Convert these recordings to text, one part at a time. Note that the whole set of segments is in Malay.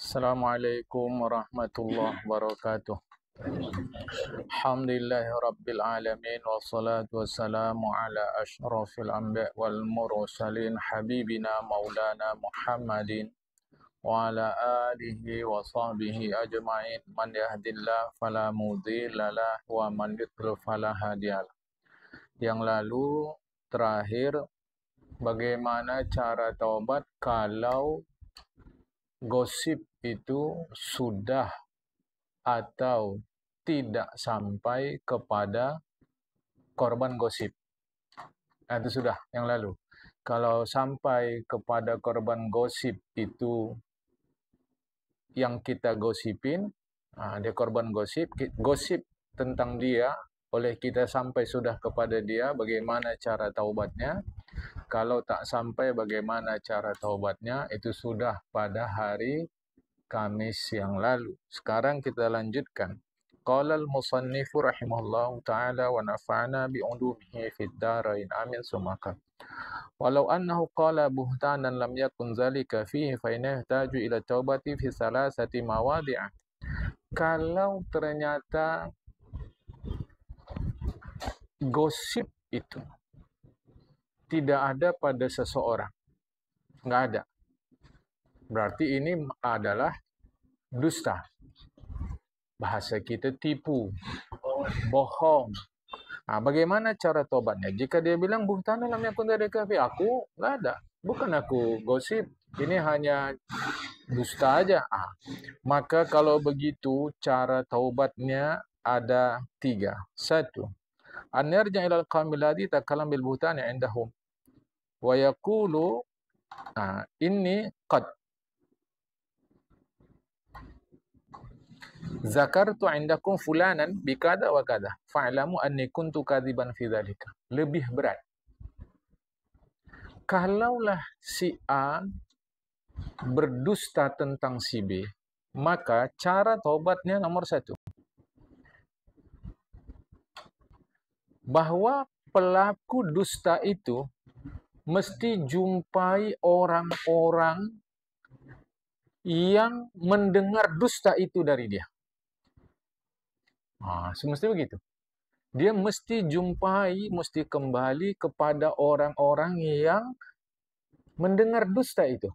Assalamualaikum warahmatullahi wabarakatuh. Alhamdulillahi rabbil alamin wassalatu wassalamu ala asyrafil anbiya wal mursalin habibina maulana Muhammadin wa ala alihi wa sahbihi ajma'in man yahdillahu fala mudhillalah wa man yudlil fala hadiyalah. Yang lalu terakhir, bagaimana cara taubat kalau gosip itu sudah atau tidak sampai kepada korban gosip. Itu sudah yang lalu. Kalau sampai kepada korban gosip itu yang kita gosipin, dia korban gosip, gosip tentang dia oleh kita sampai sudah kepada dia, bagaimana cara taubatnya? Kalau tak sampai, bagaimana cara taubatnya? Itu sudah pada hari Kamis yang lalu. Sekarang kita lanjutkan. Qala al-musannifu rahimahullahu ta'ala wa nafa'na bi'ulumihi fid darain amin sumaka. Walau annahu qala buhtanan lam yakun zalika fihi fa yahtaju ila taubati fi salasati mawadi'ah. Kalau ternyata gosip itu tidak ada pada seseorang, nggak ada, berarti ini adalah dusta. Bahasa kita tipu, bohong. Bagaimana cara tobatnya? Jika dia bilang buhtana lam yakun dzalika fi, aku nggak ada, bukan aku gosip, ini hanya dusta aja. Maka kalau begitu cara taubatnya ada 3. 1. An yarja ila al-qaumil ladzi takallam bil buhtani indahum wa yaqulu inni qad zakartu indakum fulanan bikada wa kada fa'lamu anni kuntu kadziban fi dzalika. Lebih berat. Kalaulah si A berdusta tentang si B, maka cara taubatnya nomor 1. Bahwa pelaku dusta itu mesti jumpai orang-orang yang mendengar dusta itu dari dia. Semestinya begitu. Dia mesti jumpai, mesti kembali kepada orang-orang yang mendengar dusta itu.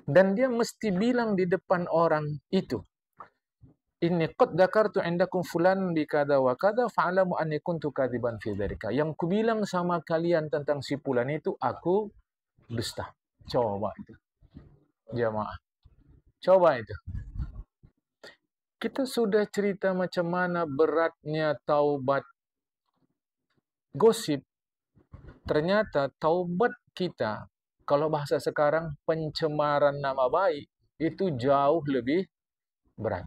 Dan dia mesti bilang di depan orang itu, inni qad dzakartu indakum fulan bi kada wa kada fa'lamu anni kuntu kadziban fi dzalika. Yang kubilang sama kalian tentang si fulan itu aku dusta. Coba itu. Jamaah. Coba itu. Kita sudah cerita macam mana beratnya taubat gosip. Ternyata taubat kita, kalau bahasa sekarang pencemaran nama baik, itu jauh lebih berat.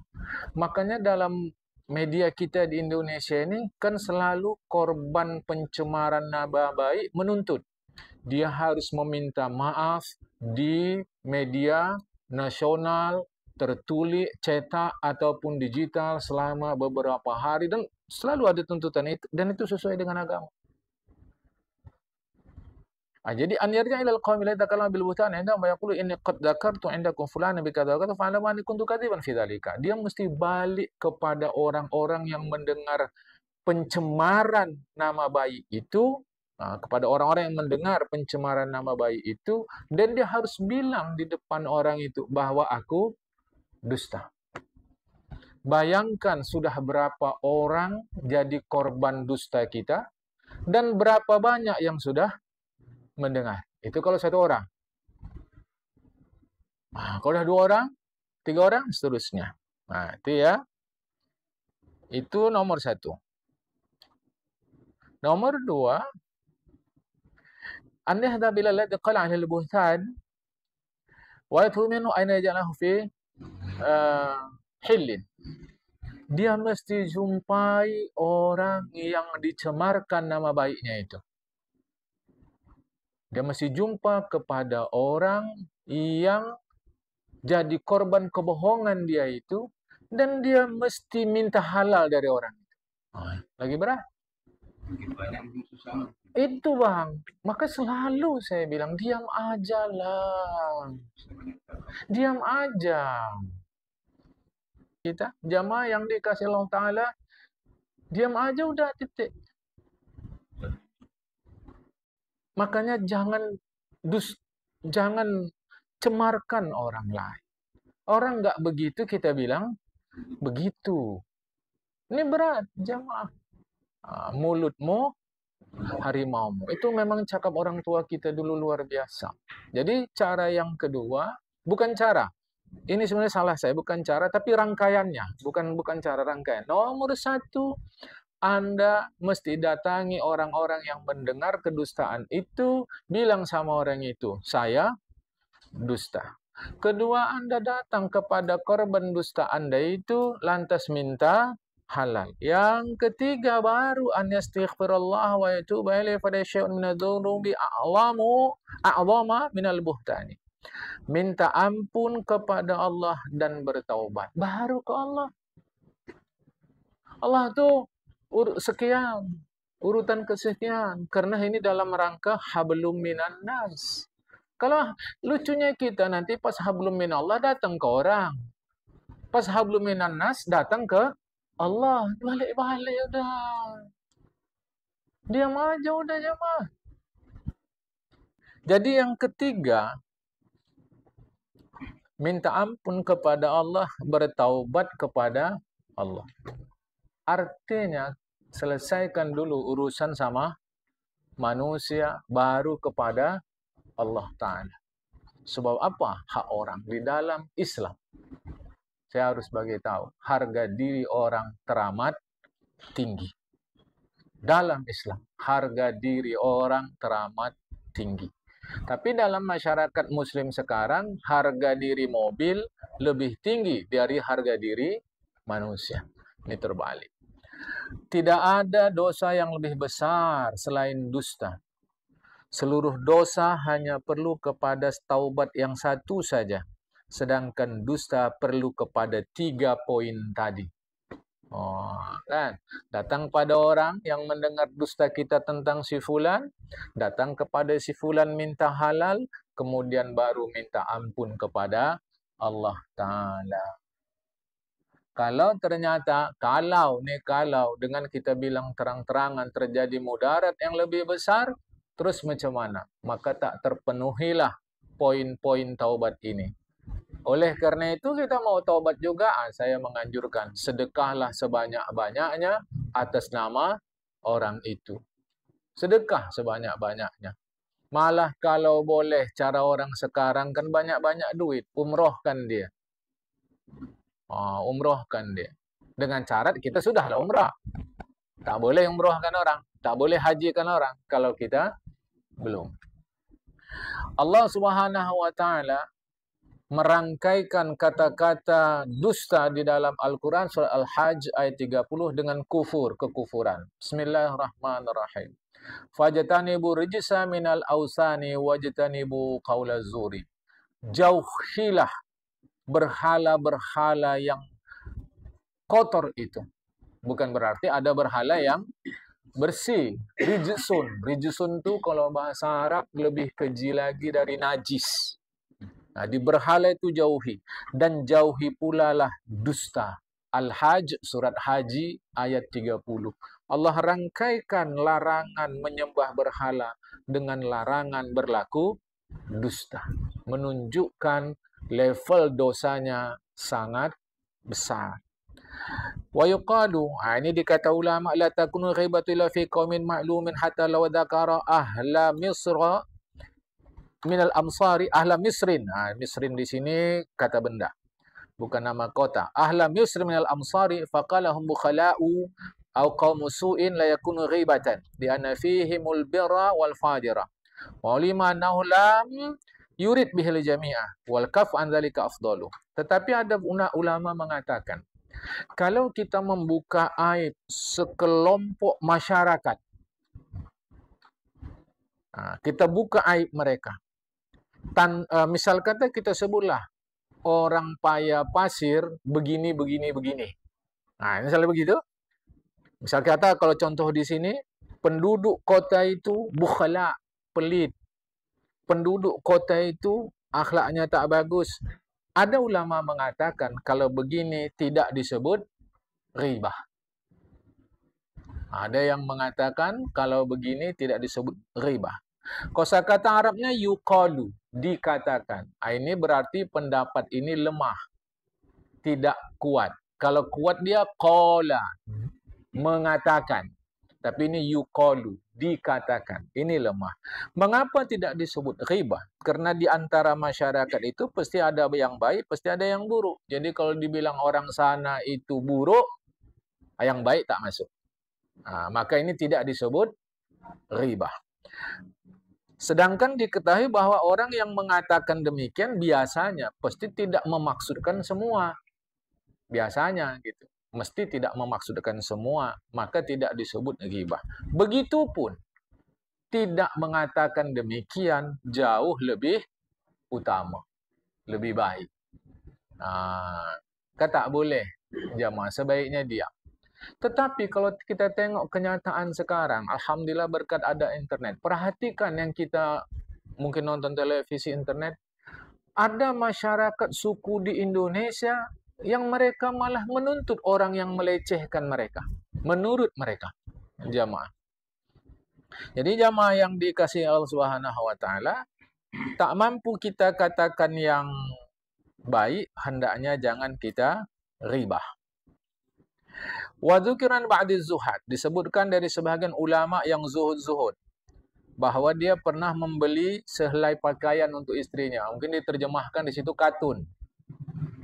Makanya dalam media kita di Indonesia ini kan selalu korban pencemaran nama baik menuntut. Dia harus meminta maaf di media nasional, tertulis, cetak, ataupun digital selama beberapa hari. Dan selalu ada tuntutan itu. Dan itu sesuai dengan agama. Jadi an yarja ila al-qaumi la yatakallam bil buhtan inda ma yaqulu inni qad dzakartu indakum fulana bi kadza wa kadza fa'lamu anni kuntu kadziban fi dzalika. Dia mesti balik kepada orang-orang yang mendengar pencemaran nama baik itu, kepada orang-orang yang mendengar pencemaran nama baik itu, dan dia harus bilang di depan orang itu bahwa aku dusta. Bayangkan sudah berapa orang jadi korban dusta kita, dan berapa banyak yang sudah mendengar. Itu kalau 1 orang. Kalau dah 2 orang, 3 orang, seterusnya. Itu ya. Itu nomor 1. Nomor 2, an yahdha bil ladzi qala 'ala al-buhtan wa yatlubu minhu an yaj'alahu fi hillin. Dia mesti jumpai orang yang dicemarkan nama baiknya itu. Dia mesti jumpa kepada orang yang jadi korban kebohongan dia itu, dan dia mesti minta halal dari orang itu. Lagi berat. Itu bang. Maka selalu saya bilang, diam aja lah. Diam aja. Kita jamaah yang dikasih Allah Ta'ala, diam aja udah, titik. Makanya jangan cemarkan orang lain. Orang nggak begitu kita bilang begitu. Ini berat, jamaah. Mulutmu harimaumu. Itu memang cakap orang tua kita dulu luar biasa. Jadi cara yang kedua, bukan cara. Ini sebenarnya salah saya, bukan cara, tapi rangkaiannya. Bukan cara rangkaian. Nomor satu, Anda mesti datangi orang-orang yang mendengar kedustaan itu, bilang sama orang itu, saya dusta. Kedua, Anda datang kepada korban dusta Anda itu, lantas minta halal. Yang ketiga, baru an yastaghfirullah wa yatubu ilaihi fa syai'un min adz-dzunubi a'zama minal buhtani. Minta ampun kepada Allah dan bertaubat. Baru ke Allah. Allah tuh sekian, urutan kesekian. Karena ini dalam rangka hablum minan nas. Kalau lucunya kita nanti pas hablum minallah datang ke orang. Pas hablum minan nas datang ke Allah. Balik-balik udah. Diam aja udah jemaah. Jadi yang ketiga, minta ampun kepada Allah, bertaubat kepada Allah. Artinya, selesaikan dulu urusan sama manusia, baru kepada Allah Ta'ala. Sebab apa? Hak orang di dalam Islam. Saya harus bagi tahu, harga diri orang teramat tinggi. Dalam Islam, harga diri orang teramat tinggi. Tapi dalam masyarakat muslim sekarang, harga diri mobil lebih tinggi dari harga diri manusia. Ini terbalik. Tidak ada dosa yang lebih besar selain dusta. Seluruh dosa hanya perlu kepada taubat yang satu saja. Sedangkan dusta perlu kepada 3 poin tadi. Kan? Datang pada orang yang mendengar dusta kita tentang si fulan, datang kepada si fulan minta halal, kemudian baru minta ampun kepada Allah Ta'ala. Kalau ternyata, kalau dengan kita bilang terang-terangan terjadi mudarat yang lebih besar, terus macam mana? Maka tak terpenuhilah poin-poin taubat ini. Oleh karena itu kita mau taubat juga, saya menganjurkan sedekahlah sebanyak-banyaknya atas nama orang itu. Sedekah sebanyak-banyaknya. Malah kalau boleh cara orang sekarang kan banyak-banyak duit, umrohkan dia. Umrohkan dia. Dengan syarat kita sudah umrah. Tak boleh umrohkan orang, tak boleh hajikan orang kalau kita belum. Allah Subhanahu wa Ta'ala merangkaikan kata-kata dusta di dalam Al-Quran surah Al-Hajj ayat 30 dengan kekufuran. Bismillahirrahmanirrahim. Fajtanibu rijsa minal awsani wajtanibu qaula zuri. Jauhilah berhala-berhala yang kotor itu. Bukan berarti ada berhala yang bersih. Rijsun itu kalau bahasa Arab lebih keji lagi dari najis. Nah, di berhala itu jauhi. Dan jauhi pula lah dusta. Al-Hajj, surat Haji, ayat 30. Allah rangkaikan larangan menyembah berhala dengan larangan berlaku dusta. Menunjukkan level dosanya sangat besar. Wa yuqalu, ini dikata ulama, la takunu ghibatu illa fi qaumin ma'lumin hatta law dzakara ahla misra minal amsari ahla misrin. Misrin di sini kata benda, bukan nama kota. Ahla misrin minal amsari faqalahum bukhala'u au qaum su'in la yakunu ghibatan di anna fihimul birra wal fajira wa lima annahu lam yurid bihil jami'ah wal kaf an dzalika afdalu. Tetapi ada ulama mengatakan, kalau kita membuka aib sekelompok masyarakat, kita buka aib mereka, misal kata kita sebutlah orang paya pasir begini. Misalnya begitu. Misal kata kalau contoh di sini, penduduk kota itu bukhala, pelit. Penduduk kota itu akhlaknya tak bagus. Ada ulama mengatakan kalau begini tidak disebut ghibah. Ada yang mengatakan kalau begini tidak disebut ghibah. Kosakata Arabnya yuqalu, dikatakan. Ini berarti pendapat ini lemah, tidak kuat. Kalau kuat dia qala, mengatakan. Tapi ini yuqalu, dikatakan. Ini lemah. Mengapa tidak disebut ghibah? Karena di antara masyarakat itu pasti ada yang baik, pasti ada yang buruk. Jadi kalau dibilang orang sana itu buruk, yang baik tak masuk. Maka ini tidak disebut ghibah. Sedangkan diketahui bahwa orang yang mengatakan demikian biasanya pasti tidak memaksudkan semua. Biasanya gitu. Mesti tidak memaksudkan semua, maka tidak disebut ghibah. Begitupun tidak mengatakan demikian jauh lebih utama, lebih baik. Kan tak boleh jamaah, sebaiknya diam. Tetapi kalau kita tengok kenyataan sekarang, alhamdulillah berkat ada internet. Perhatikan yang kita mungkin nonton televisi internet, ada masyarakat suku di Indonesia yang mereka malah menuntut orang yang melecehkan mereka. Menurut mereka, jamaah. Jadi jamaah yang dikasihi Allah Subhanahu wa taala, tak mampu kita katakan yang baik, hendaknya jangan kita ghibah. Wa dzukiran ba'di zuhad, disebutkan dari sebahagian ulama yang zuhud-zuhud bahwa dia pernah membeli sehelai pakaian untuk istrinya. Mungkin diterjemahkan di situ katun.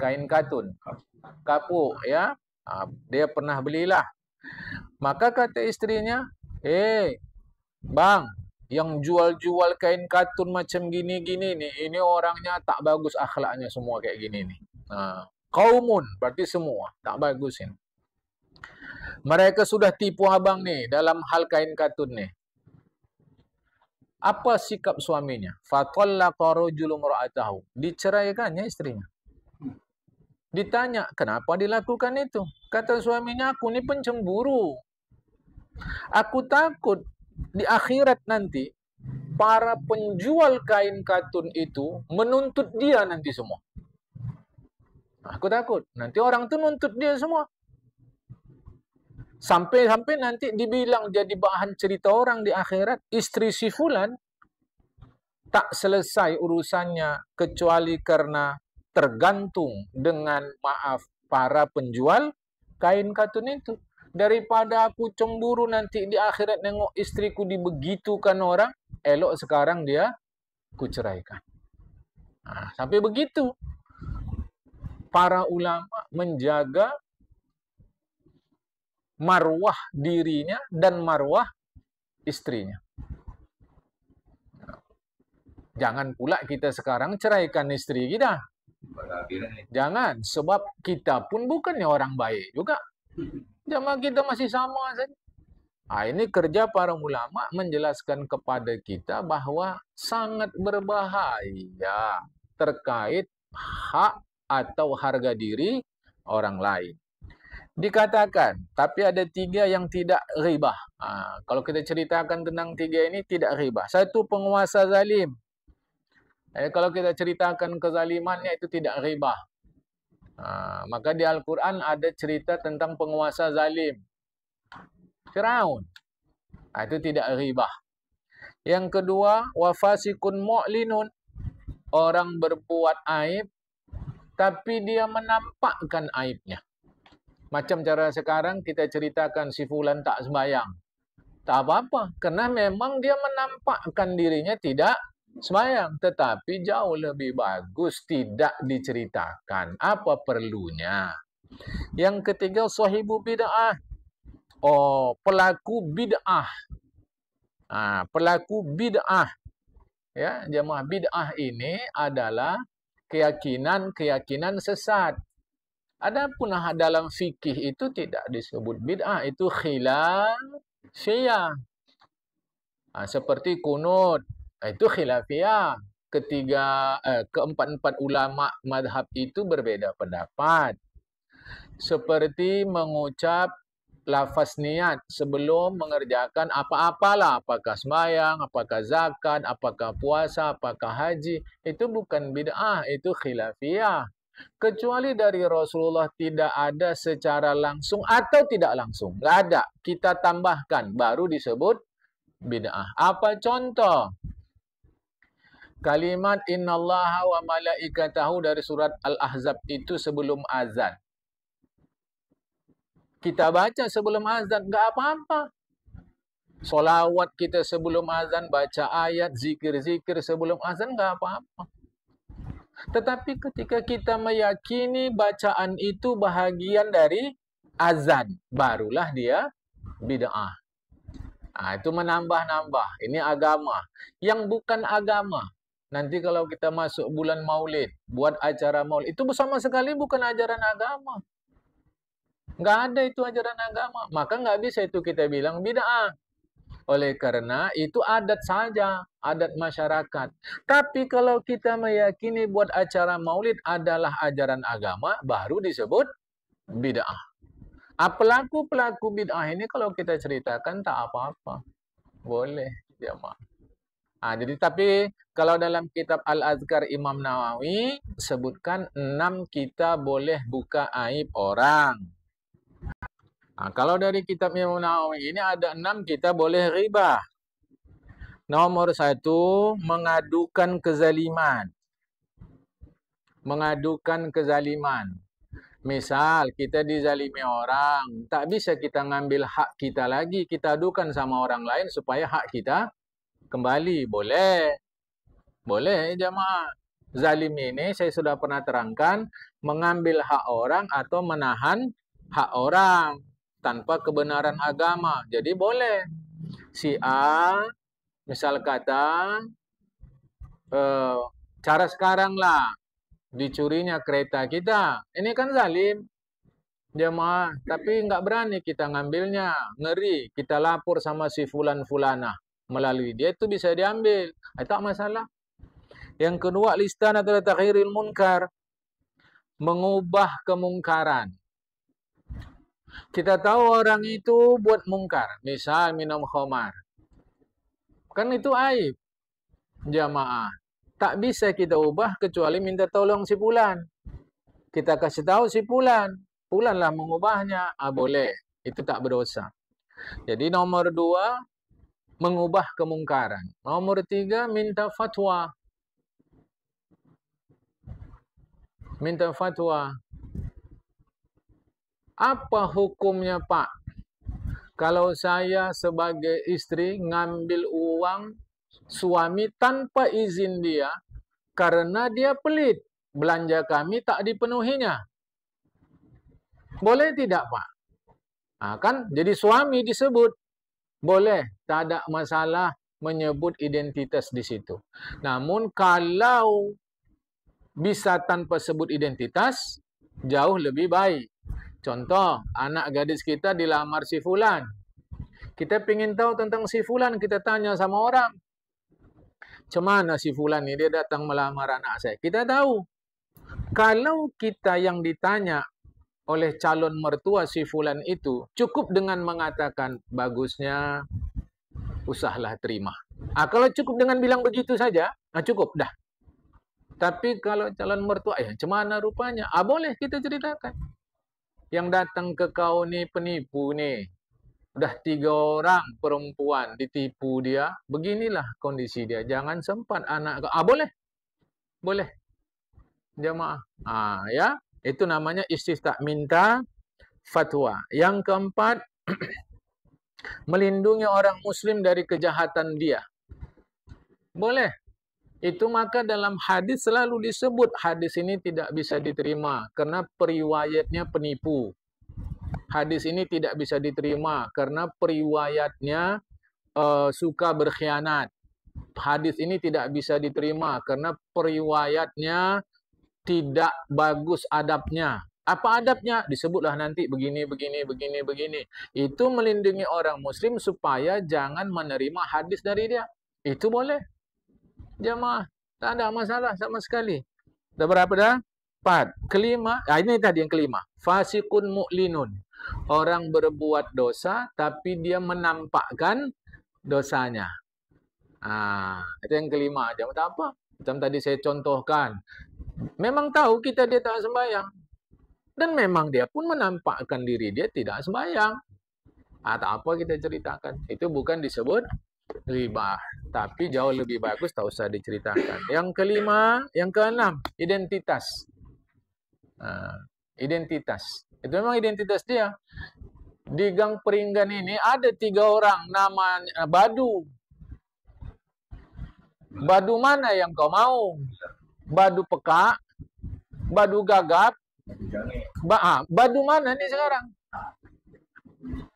Kain katun. Kapuk ya. Dia pernah belilah. Maka kata istrinya, bang, yang jual-jual kain katun macam gini-gini nih, ini orangnya tak bagus akhlaknya semua kayak gini nih. Qaumun, berarti semua tak bagus ini. Mereka sudah tipu abang nih dalam hal kain katun nih. Apa sikap suaminya? Fatallaqa rajulun ra'atahu. Diceraikannya istrinya. Ditanya, kenapa dilakukan itu? Kata suaminya, aku ini pencemburu. Aku takut di akhirat nanti para penjual kain katun itu menuntut dia nanti semua. Aku takut nanti orang itu nuntut dia semua. Sampai-sampai nanti dibilang jadi bahan cerita orang di akhirat, istri si fulan tak selesai urusannya kecuali karena tergantung dengan maaf para penjual kain katun itu. Daripada aku cemburu nanti di akhirat nengok istriku dibegitukan orang, elok sekarang dia kuceraikan. Sampai begitu para ulama menjaga marwah dirinya dan marwah istrinya. Jangan pula kita sekarang ceraikan istri kita. Jangan, sebab kita pun bukannya orang baik juga. Jamaah kita masih sama saja. Ini kerja para ulama menjelaskan kepada kita bahwa sangat berbahaya terkait hak atau harga diri orang lain. Dikatakan, tapi ada 3 yang tidak ghibah. Kalau kita ceritakan tentang 3 ini tidak ghibah. 1, penguasa zalim. Kalau kita ceritakan kezalimannya itu tidak ghibah. Maka di Al-Quran ada cerita tentang penguasa zalim. Firaun. Itu tidak ghibah. Yang kedua, wafasikun mu'linun. Orang berbuat aib, tapi dia menampakkan aibnya. Macam cara sekarang kita ceritakan si fulan tak sembahyang. Tak apa-apa. Karena memang dia menampakkan dirinya tidak sembahyang. Tetapi jauh lebih bagus tidak diceritakan. Apa perlunya? Yang ketiga, sahibu bid'ah. Pelaku bid'ah. Pelaku bid'ah. Ya, jemaah, bid'ah ini adalah keyakinan-keyakinan sesat. Adapun dalam fikih itu tidak disebut bid'ah, itu khilafiyah. Seperti kunut, itu khilafiyah. Keempat-empat ulama madhab itu berbeda pendapat. Seperti mengucap lafaz niat sebelum mengerjakan apa-apalah, apakah sembahyang, apakah zakat, apakah puasa, apakah haji, itu bukan bid'ah, itu khilafiyah. Kecuali dari Rasulullah tidak ada secara langsung atau tidak langsung. Nggak ada. Kita tambahkan, baru disebut bid'ah. Apa contoh? Kalimat innallaha wa malaikatahu dari surat Al-Ahzab itu sebelum azan. Kita baca sebelum azan, nggak apa-apa. Solawat kita sebelum azan, baca ayat, zikir-zikir sebelum azan, nggak apa-apa. Tetapi ketika kita meyakini bacaan itu bahagian dari azan, barulah dia bid'ah. Nah, itu menambah-nambah. Ini agama. Yang bukan agama. Nanti kalau kita masuk bulan maulid, buat acara maulid, itu sama sekali bukan ajaran agama. Nggak ada itu ajaran agama. Maka nggak bisa itu kita bilang bid'ah. Oleh karena itu adat saja, adat masyarakat. Tapi kalau kita meyakini buat acara maulid adalah ajaran agama, baru disebut bid'ah. Pelaku-pelaku bid'ah ini kalau kita ceritakan tak apa-apa. Boleh, jemaah. Jadi tapi kalau dalam kitab Al-Azkar Imam Nawawi sebutkan 6 kita boleh buka aib orang. Kalau dari kitab Imam Nawawi ini ada 6 kita boleh ribah. Nomor 1, mengadukan kezaliman. Mengadukan kezaliman. Misal kita dizalimi orang, tak bisa kita ngambil hak kita lagi, kita adukan sama orang lain supaya hak kita kembali. Boleh. Boleh, jemaah. Zalim ini saya sudah pernah terangkan, mengambil hak orang atau menahan hak orang tanpa kebenaran agama. Jadi boleh. Si A, misal kata, cara sekarang lah, dicurinya kereta kita. Ini kan zalim, jemaah. Tapi nggak berani kita ngambilnya. Ngeri, kita lapor sama si fulan-fulana. Melalui dia itu bisa diambil. Tak masalah. Yang kedua, listan atau takhiril munkar. Mengubah kemungkaran. Kita tahu orang itu buat mungkar. Misal minum khamar. Kan itu aib. Jamaah. Tak bisa kita ubah kecuali minta tolong si fulan. Kita kasih tahu si fulan. Fulanlah mengubahnya. Boleh. Itu tak berdosa. Jadi nomor 2, mengubah kemungkaran. Nomor 3, minta fatwa. Minta fatwa. Apa hukumnya, Pak? Kalau saya sebagai istri ngambil uang suami tanpa izin dia karena dia pelit, belanja kami tak dipenuhinya. Boleh tidak, Pak? Kan jadi suami disebut. Boleh, tak ada masalah menyebut identitas di situ. Namun kalau bisa tanpa sebut identitas, jauh lebih baik. Contoh, anak gadis kita dilamar si fulan. Kita ingin tahu tentang si fulan, kita tanya sama orang. Cemana si fulan ini, dia datang melamar anak saya. Kita tahu. Kalau kita yang ditanya oleh calon mertua si fulan itu, cukup dengan mengatakan, bagusnya, usahlah terima. Kalau cukup dengan bilang begitu saja, cukup, dah. Tapi kalau calon mertua, cemana rupanya? Boleh kita ceritakan. Yang datang ke kau nih penipu nih. Udah 3 orang perempuan ditipu dia. Beginilah kondisi dia. Jangan sempat anak kau. Boleh. Boleh. Jamaah. Ya. Itu namanya istifta, minta fatwa. Yang keempat, melindungi orang muslim dari kejahatan dia. Boleh. Itu maka dalam hadis selalu disebut hadis ini tidak bisa diterima karena periwayatnya penipu. Hadis ini tidak bisa diterima karena periwayatnya suka berkhianat. Hadis ini tidak bisa diterima karena periwayatnya tidak bagus adabnya. Apa adabnya? Disebutlah nanti begini. Itu melindungi orang muslim supaya jangan menerima hadis dari dia. Itu boleh. Jamaah, tak ada masalah sama sekali. Dah berapa dah? 4. Kelima, ini tadi yang kelima. Fasikun mu'linun. Orang berbuat dosa tapi dia menampakkan dosanya. Itu yang kelima. Macam apa? Macam tadi saya contohkan. Memang tahu kita dia tak sembahyang. Dan memang dia pun menampakkan diri dia tidak sembahyang. Tak apa kita ceritakan. Itu bukan disebut ghibah. Tapi jauh lebih bagus tak usah diceritakan. Yang kelima, yang keenam, identitas. Identitas. Itu memang identitas dia. Di Gang Peringgan ini ada 3 orang namanya Badu. Badu mana yang kau mau? Badu peka, badu gagap, badu mana nih sekarang?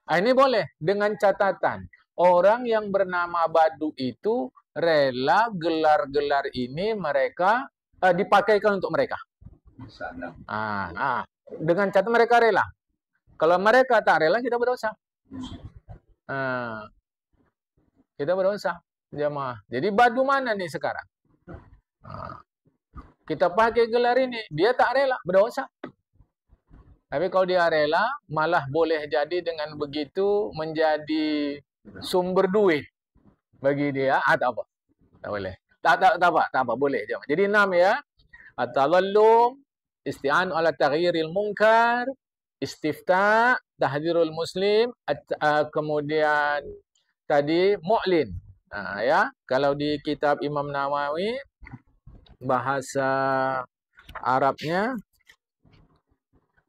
Ini boleh dengan catatan orang yang bernama Badu itu rela gelar-gelar ini mereka dipakaikan untuk mereka. Dengan catatan mereka rela. Kalau mereka tak rela, kita berdosa. Kita berdosa, jemaah. Jadi Badu mana nih sekarang? Kita pakai gelar ini, dia tak rela, berdosa. Tapi kalau dia rela, malah boleh jadi dengan begitu menjadi sumber duit bagi dia. Tak apa. Tak boleh. Tak apa, boleh. Jadi 6 ya. At-tadallum, isti'an ala taghyiril munkar, istifta, tahdzirul muslim, kemudian tadi mu'lin. Ya, kalau di kitab Imam Nawawi bahasa Arabnya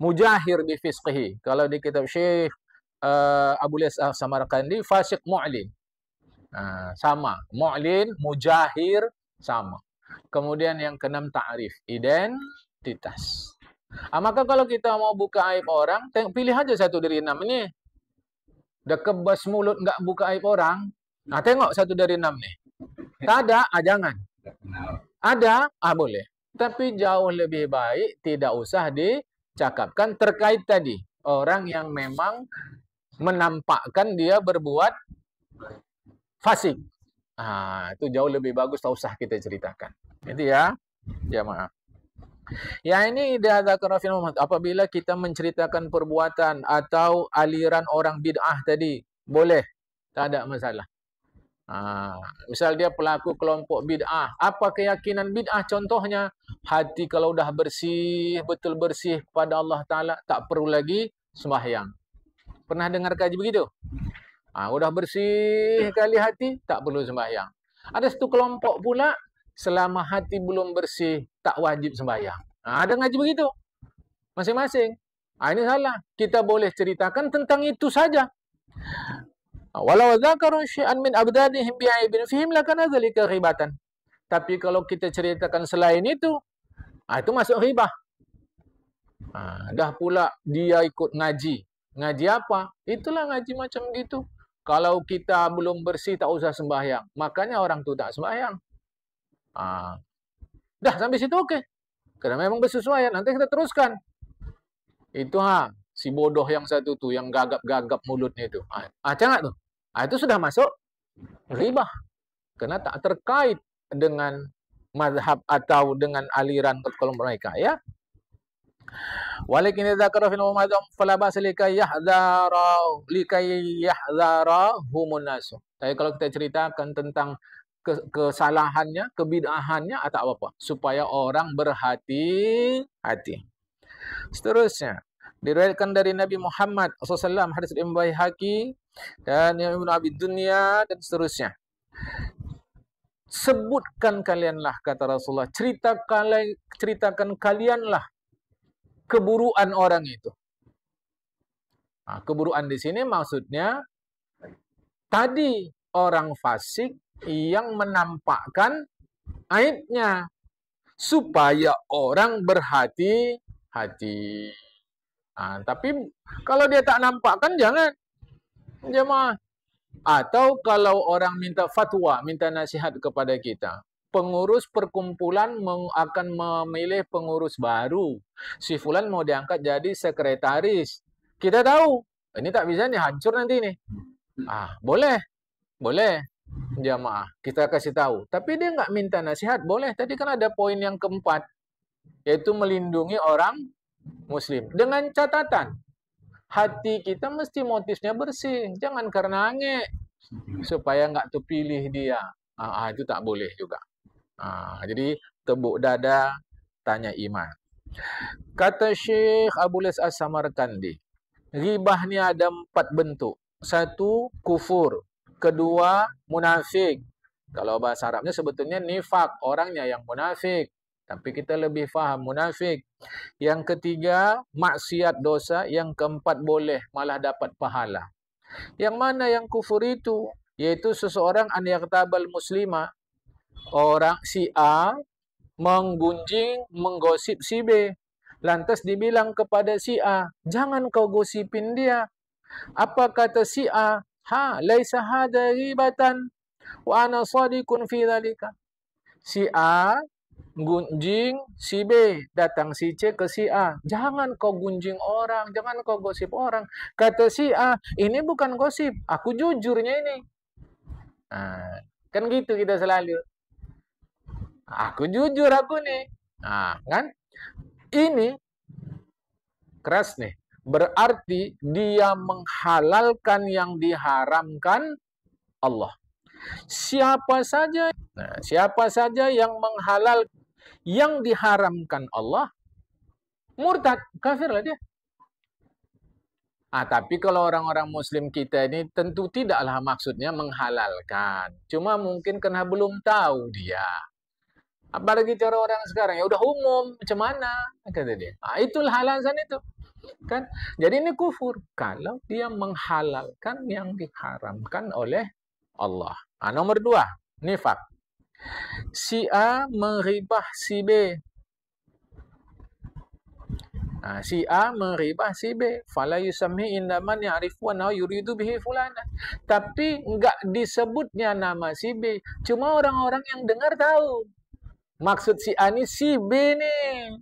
mujahir bi fisqihi. Kalau di kitab Syekh Abu Ilyas Samarkandi fasik mu'lin. Sama, mu'lin, mujahir sama. Kemudian yang keenam ta'rif, identitas. Maka kalau kita mau buka aib orang, pilih aja satu dari 6 ini. Dah kebas mulut enggak buka aib orang. Tengok satu dari 6 nih. Tak ada, jangan. Ada, boleh. Tapi jauh lebih baik tidak usah dicakapkan terkait tadi. Orang yang memang menampakkan dia berbuat fasik. Itu jauh lebih bagus, tak usah kita ceritakan. Itu ya. Ya maaf. Ya ini apabila kita menceritakan perbuatan atau aliran orang bid'ah tadi, boleh. Tak ada masalah. Misal dia pelaku kelompok bid'ah. Apa keyakinan bid'ah? Contohnya, hati kalau dah bersih, betul bersih kepada Allah Ta'ala, tak perlu lagi sembahyang. Pernah dengar kaji begitu? Udah bersih kali hati, tak perlu sembahyang. Ada satu kelompok pula, selama hati belum bersih, tak wajib sembahyang. Ada ngaji begitu. Masing-masing. Ini salah. Kita boleh ceritakan tentang itu saja. Walau dzakaru syai'an min abdanihim bi'aibin fihim lakana dzalika ghibatan. Tapi kalau kita ceritakan selain itu masuk ghibah. Dah pula dia ikut ngaji. Ngaji apa? Itulah ngaji macam gitu. Kalau kita belum bersih tak usah sembahyang. Makanya orang tu tak sembahyang. Dah sampai situ okey. Karena memang bersesuaian. Nanti kita teruskan. Itu si bodoh yang satu tu yang gagap-gagap mulutnya itu. Jangan tu. Itu sudah masuk ghibah. Karena tak terkait dengan mazhab atau dengan aliran kelompok mereka, ya. Walakin idza kara fil mumadam fala ba'sa likay yahdharuhumun nas. Tapi kalau kita ceritakan tentang kesalahannya, kebid'ahannya, tak apa-apa, supaya orang berhati-hati. Seterusnya, diriwayatkan dari Nabi Muhammad SAW, hadis Imam Baihaqi dan Ibnu Abi Dunya dan seterusnya. Sebutkan kalianlah, kata Rasulullah, ceritakan kalianlah keburuan orang itu. Keburuan di sini maksudnya tadi orang fasik yang menampakkan aibnya supaya orang berhati-hati. Tapi kalau dia tak nampakkan, jangan. Jemaah. Atau kalau orang minta fatwa, minta nasihat kepada kita, pengurus perkumpulan akan memilih pengurus baru. Si fulan mau diangkat jadi sekretaris. Kita tahu, ini tak bisa nih, hancur nanti nih. Boleh. Jamaah, kita kasih tahu. Tapi dia nggak minta nasihat, boleh. Tadi kan ada poin yang keempat. yaitu melindungi orang Muslim. Dengan catatan, hati kita mesti motifnya bersih. Jangan karena angin supaya nggak terpilih dia. Itu tak boleh juga. Jadi tepuk dada, tanya iman. Kata Syekh Abu Las As-Samarkandi, ribah ni ada 4 bentuk. 1, kufur. 2, munafik. Kalau bahasa Arabnya sebetulnya nifak, orangnya yang munafik. Tapi kita lebih faham munafik. Yang 3, maksiat dosa. Yang 4, boleh malah dapat pahala. Yang mana yang kufur itu? Yaitu seseorang an yaqtabal muslimah. Orang si A menggunjing, menggosip si B. Lantas dibilang kepada si A, jangan kau gosipin dia. Apa kata si A? Laisa hada ribatan wa ana sadiqun fi dzalika. Si A gunjing si B, datang si C ke si A. Jangan kau gunjing orang, jangan kau gosip orang. Kata si A, ini bukan gosip, aku jujurnya ini. Kan gitu kita selalu. Aku jujur aku nih. Kan? Ini keras nih. Berarti dia menghalalkan yang diharamkan Allah. Siapa saja yang menghalal yang diharamkan Allah, murtad, kafir lah dia. Tapi kalau orang-orang Muslim kita ini tentu tidaklah maksudnya menghalalkan. Cuma mungkin karena belum tahu dia. Apalagi cara orang sekarang, ya udah umum, macam mana, kata dia. Itulah alasan itu. Kan? Jadi ini kufur. Kalau dia menghalalkan yang diharamkan oleh Allah. Nomor 2, nifak. Si A meribah si B. Si A meribah si B. Fala yusammi indaman ya'rifu wa yuridu bihi fulana. Tapi enggak disebutnya nama si B. Cuma orang-orang yang dengar tahu. Maksud si A ini si B nih.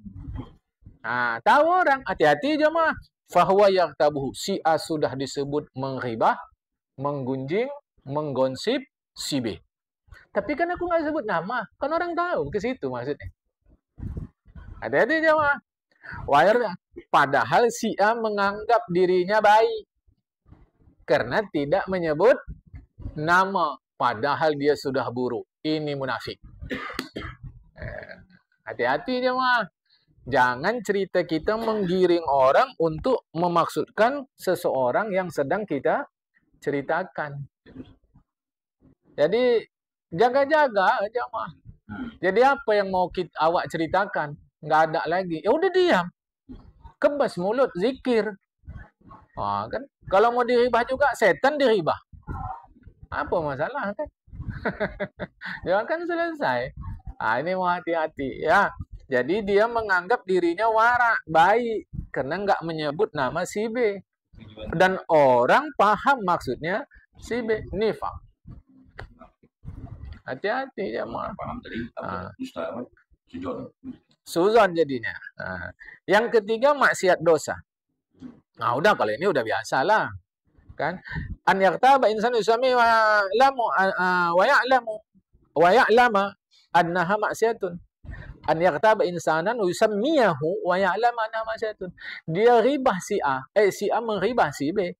Tahu orang. Hati-hati jemaah. Fahuwa yaqtabuhu. Si A sudah disebut menghibah, menggunjing, menggonsip si B. Tapi kan aku nggak sebut nama. Kan orang tahu ke situ maksudnya. Hati-hati jemaah. Padahal si A menganggap dirinya baik. Karena tidak menyebut nama. Padahal dia sudah buruk. Ini munafik. Hati-hati jemaah. Jangan cerita kita menggiring orang untuk memaksudkan seseorang yang sedang kita ceritakan. Jadi jaga-jaga jemaah. Jadi apa yang mau awak ceritakan? Nggak ada lagi. Ya udah diam. Kebas mulut, zikir. Kan? Kalau mau diribah juga, setan diribah. Apa masalah kan? Ya kan selesai. Ini mau hati-hati ya. Jadi dia menganggap dirinya warak, baik, karena nggak menyebut nama si B. Dan orang paham maksudnya si B, nifak. Hati-hati ya, Ma. Suzon jadinya. Yang ketiga, maksiat dosa. Udah kalau ini udah biasa lah. Kan? An yaqtaba insanu yusami wa ya'lama annaha maksiatun. An yaqtaba insanan yusammiyahu wa ya'lama annaha maksiatun. Dia ribah si A, si A mengribah si B.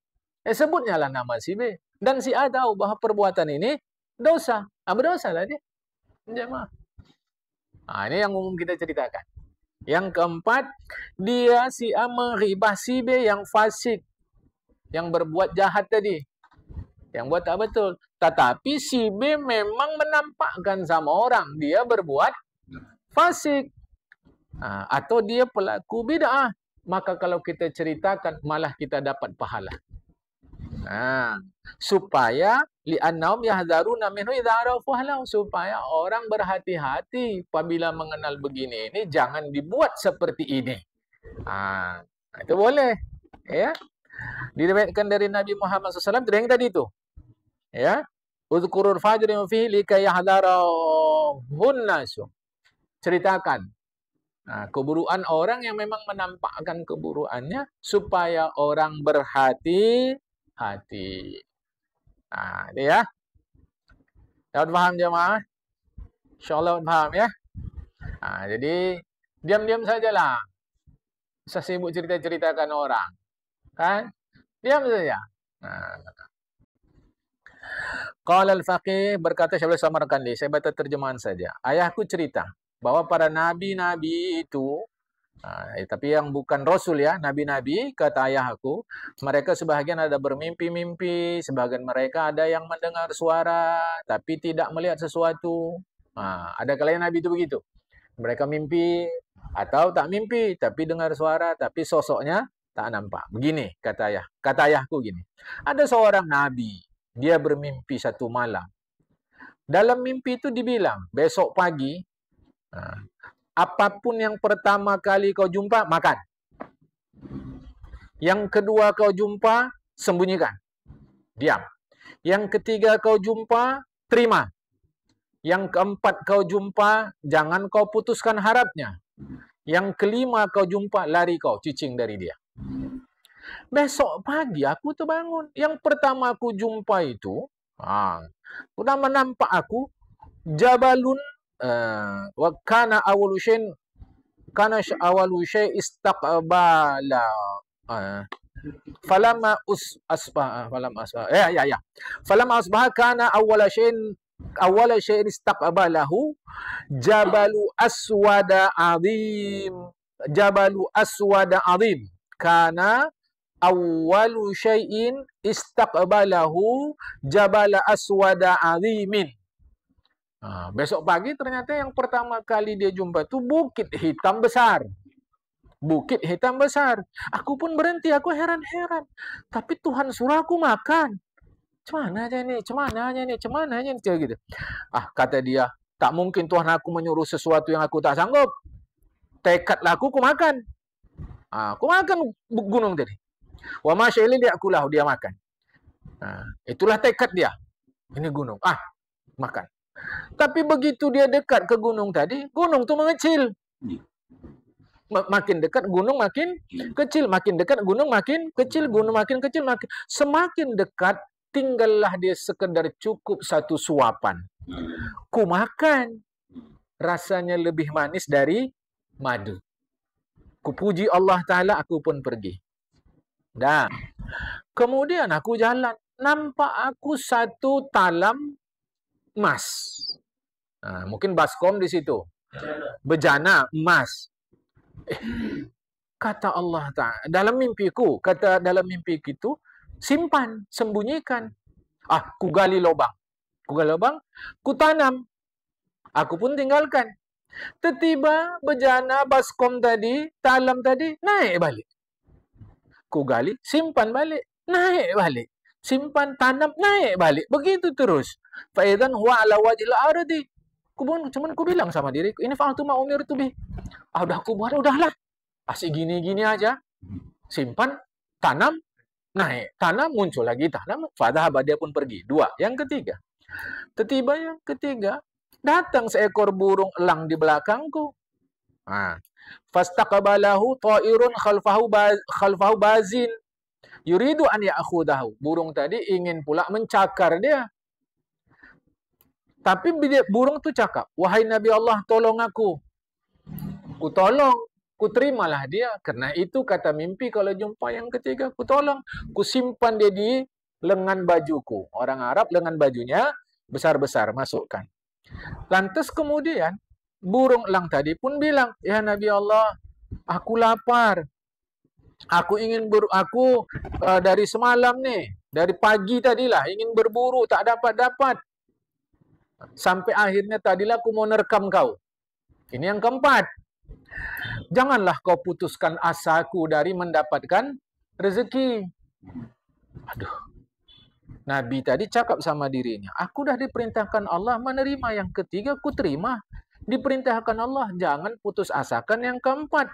Sebutnya lah nama si B. Dan si A tahu bahwa perbuatan ini dosa. Berdosa lah dia. Jemaah. Ini yang umum kita ceritakan. Yang keempat, dia si A mengribah si B yang fasik. Yang berbuat jahat tadi. Yang buat tak betul. Tetapi si B memang menampakkan sama orang. Dia berbuat fasik. Atau dia pelaku bid'ah. Maka kalau kita ceritakan, malah kita dapat pahala. Supaya li'annahum yahdharuna minhu idza arafu ahlahu, supaya orang berhati-hati apabila mengenal begini ini, jangan dibuat seperti ini. Itu boleh, ya. Diriwayatkan dari Nabi Muhammad SAW yang tadi itu, ya. Uzkurul fajr fihi likay yahdharahun nasu. Ceritakan keburukan orang yang memang menampakkan keburukannya supaya orang berhati-hati. Ini ya. Dapat paham jemaah? Insyaallah paham ya. Jadi Diam-diam sajalah. Saya sibuk cerita-ceritakan orang. Kan? Diam saja. Qala al-faqih, berkata Syaikhul Islam Markandi, saya baca terjemahan saja. Ayahku cerita bahwa para nabi-nabi itu, tapi yang bukan rasul ya, nabi-nabi, kata ayahku, mereka sebahagian ada bermimpi-mimpi, sebagian mereka ada yang mendengar suara tapi tidak melihat sesuatu. Ada kalanya nabi itu begitu. Mereka mimpi atau tak mimpi tapi dengar suara tapi sosoknya tak nampak. Begini kata ayahku gini. Ada seorang nabi, dia bermimpi satu malam. Dalam mimpi itu dibilang, besok pagi apapun yang pertama kali kau jumpa, makan. Yang kedua kau jumpa, sembunyikan. Diam. Yang ketiga kau jumpa, terima. Yang keempat kau jumpa, jangan kau putuskan harapnya. Yang kelima kau jumpa, lari kau, cicing dari dia. Besok pagi aku terbangun. Yang pertama aku jumpa itu, pertama nampak aku, Jabalun, wa kana awalu syai istaqbala. Falamma asbah. Falamma asbah kana awwala syai'in istaqbalahu Jabalu aswada azim. Kana awwalu syai'in istaqbalahu Jabala aswada azimin. Besok pagi ternyata yang pertama kali dia jumpa itu bukit hitam besar. Bukit hitam besar. Aku pun berhenti, aku heran-heran. Tapi Tuhan suruh aku makan. Cemana aja nih, gitu. Kata dia, tak mungkin Tuhan aku menyuruh sesuatu yang aku tak sanggup. Tekadlah aku makan. Aku makan gunung tadi. Wa ma syai'in ya'kulahu, dia makan. Itulah tekad dia. Ini gunung. Makan. Tapi begitu dia dekat ke gunung tadi, gunung itu mengecil. Makin dekat gunung makin kecil, makin dekat gunung makin kecil, gunung makin kecil, semakin dekat tinggallah dia sekedar cukup satu suapan. Ku makan, rasanya lebih manis dari madu. Ku puji Allah Ta'ala, aku pun pergi. Dan kemudian aku jalan, nampak aku satu talam emas. Mungkin baskom di situ. Bejana emas. Kata Allah Ta'ala, dalam mimpiku, itu, simpan, sembunyikan. Ku gali lubang, ku tanam. Aku pun tinggalkan. Tiba-tiba bejana baskom tadi, talam tadi, naik balik. Ku gali, simpan balik, naik balik. Simpan, tanam, naik balik. Begitu terus. Faidan huwa ala wajhil ardi. Cuman ku bilang sama diriku, ini fa'altu ma umirtu bih. Udah aku buat, udahlah. Asik gini-gini aja. Simpan, tanam, naik. Tanam, muncul lagi tanam. Fadhahaba, dia pun pergi. 2. Yang ketiga. Tiba-tiba yang ketiga, datang seekor burung elang di belakangku. Fastaqbalahu ta'irun khalfahu bazin. Yuridu an ya'khudahu. Burung tadi ingin pula mencakar dia. Tapi burung tu cakap, wahai Nabi Allah, tolong aku. Ku tolong, ku terimalah dia. Karena itu kata mimpi kalau jumpa yang ketiga, ku tolong. Ku simpan dia di lengan bajuku. Orang Arab lengan bajunya besar-besar, masukkan. Lantas kemudian, burung elang tadi pun bilang, ya Nabi Allah, aku lapar. Aku ingin dari semalam nih, dari pagi tadilah, ingin berburu, tak dapat-dapat. Sampai akhirnya tadilah aku mau nerkam kau. Ini yang keempat. Janganlah kau putuskan asaku dari mendapatkan rezeki. Nabi tadi cakap sama dirinya, aku dah diperintahkan Allah menerima yang ketiga, ku terima. Diperintahkan Allah, jangan putus asakan yang keempat.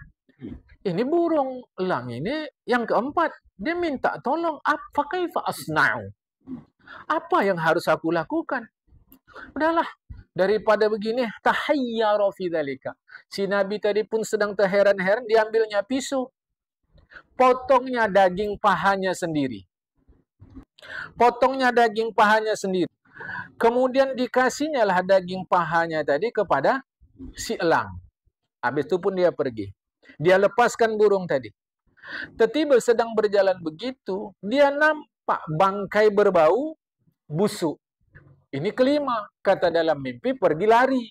Ini burung elang ini yang keempat. Dia minta tolong. Apa kaifa asna'u? Apa yang harus aku lakukan? Udahlah, daripada begini, tahayyara fi dzalika. Si Nabi tadi pun sedang terheran-heran, diambilnya pisau. Potongnya daging pahanya sendiri. Kemudian dikasihnya lah daging pahanya tadi kepada si elang. Habis itu pun dia pergi. Dia lepaskan burung tadi. Tiba-tiba sedang berjalan begitu, dia nampak bangkai berbau busuk. Ini kelima, kata dalam mimpi, pergi lari.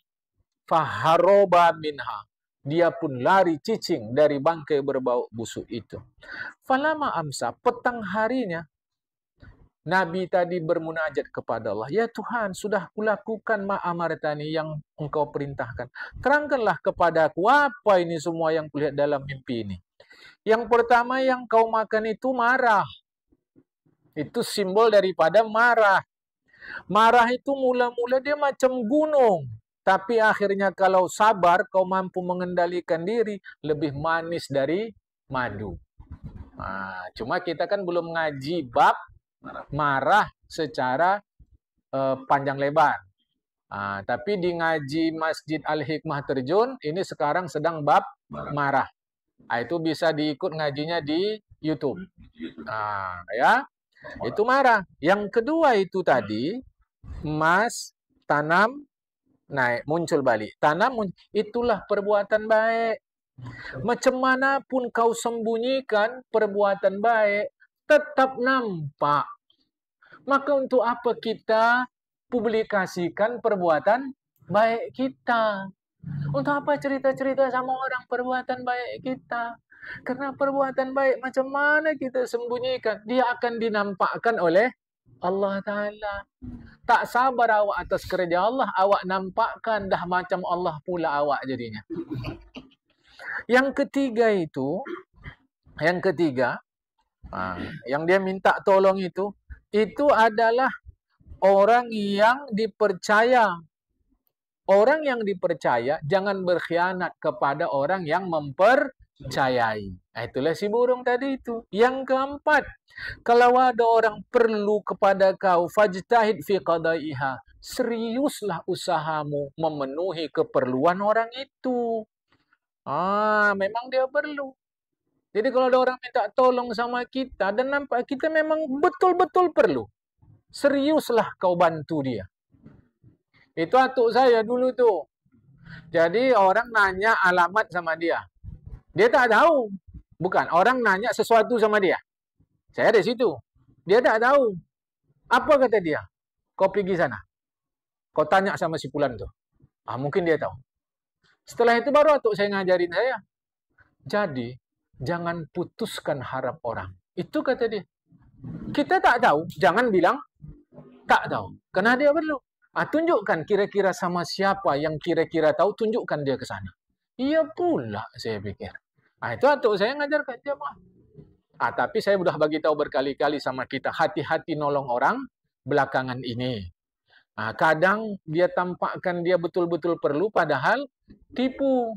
Faharoba minha. Dia pun lari cicing dari bangkai berbau busuk itu. Falama amsa, petang harinya, Nabi tadi bermunajat kepada Allah. Ya Tuhan, sudah kulakukan ma'amartani yang engkau perintahkan. Terangkanlah kepadaku apa ini semua yang kulihat dalam mimpi ini. Yang pertama yang kau makan itu marah. Itu simbol daripada marah. Marah itu mula-mula dia macam gunung. Tapi akhirnya kalau sabar, kau mampu mengendalikan diri, lebih manis dari madu. Nah, cuma kita kan belum ngaji bab marah secara panjang lebar. Tapi di ngaji Masjid Al-Hikmah Terjun, ini sekarang sedang bab marah. Itu bisa diikut ngajinya di YouTube. Ya, itu marah. Yang kedua itu tadi, Mas, tanam, naik, muncul balik. Tanam, itulah perbuatan baik. Macam manapun kau sembunyikan perbuatan baik, tetap nampak. Maka untuk apa kita publikasikan perbuatan baik kita? Untuk apa cerita-cerita sama orang perbuatan baik kita? Karena perbuatan baik macam mana kita sembunyikan, dia akan dinampakkan oleh Allah Ta'ala. Tak sabar awak atas kerja Allah, awak nampakkan dah macam Allah pula awak jadinya. Yang ketiga itu, yang dia minta tolong itu adalah orang yang dipercaya. Orang yang dipercaya jangan berkhianat kepada orang yang mempercayai. Itulah si burung tadi itu. Yang keempat, kalau ada orang perlu kepada kau, fajtahid fi qadaiha. Seriuslah usahamu memenuhi keperluan orang itu. Memang dia perlu. Jadi kalau ada orang minta tolong sama kita dan nampak kita memang betul-betul perlu, seriuslah kau bantu dia. Itu atuk saya dulu tuh. Jadi orang nanya alamat sama dia. Dia tak tahu. Bukan, orang nanya sesuatu sama dia. Saya di situ. Dia tak tahu. Apa kata dia? Kau pergi sana. Kau tanya sama si Fulan tuh. Mungkin dia tahu. Setelah itu baru atuk saya ngajarin saya. Jadi, jangan putuskan harap orang. Itu kata dia. Kita tak tahu, jangan bilang tak tahu. Karena dia perlu. Tunjukkan kira-kira sama siapa yang kira-kira tahu, tunjukkan dia ke sana. Iya pula, saya pikir. Itu atuk saya ngajarkan jemaah. Tapi saya sudah bagi tahu berkali-kali sama kita, hati-hati nolong orang belakangan ini. Kadang dia tampakkan dia betul-betul perlu, padahal tipu.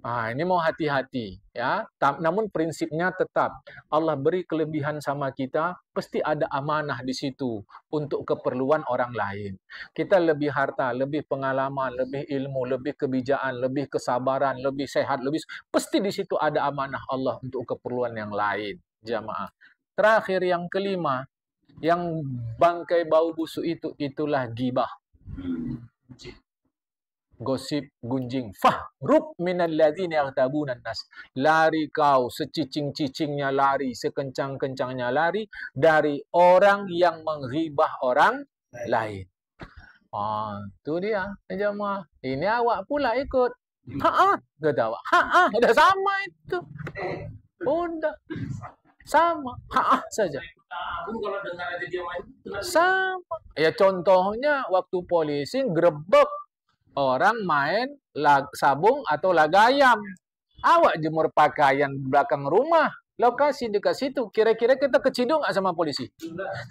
Ini mau hati-hati ya. Namun prinsipnya tetap Allah beri kelebihan sama kita, pasti ada amanah di situ untuk keperluan orang lain. Kita lebih harta, lebih pengalaman, lebih ilmu, lebih kebijakan, lebih kesabaran, lebih sehat, pasti di situ ada amanah Allah untuk keperluan yang lain, jamaah. Terakhir yang kelima, yang bangkai bau busuk itulah ghibah. Gosip, gunjing. Fahrub minal ladzina yaghtabuna nas. Lari kau secicing-cicingnya lari, sekencang-kencangnya lari dari orang yang menghibah orang lain. Itu dia, jemaah. Ini awak pula ikut. Kata awak. Udah sama itu. Udah. Sama. Saja. Kalau dengar aja dia main. Sama. Ya contohnya waktu polisi grebek orang main sabung atau lagayam. Awak jemur pakaian belakang rumah. Lokasi dekat situ. Kira-kira kita keciduk nggak sama polisi?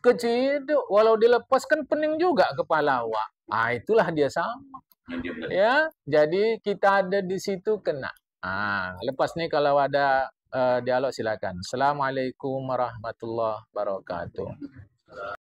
Keciduk. Walau dilepaskan pening juga kepala awak. Itulah dia sama. Ya, jadi kita ada di situ kena. Lepas nih kalau ada dialog silakan. Assalamualaikum warahmatullahi wabarakatuh.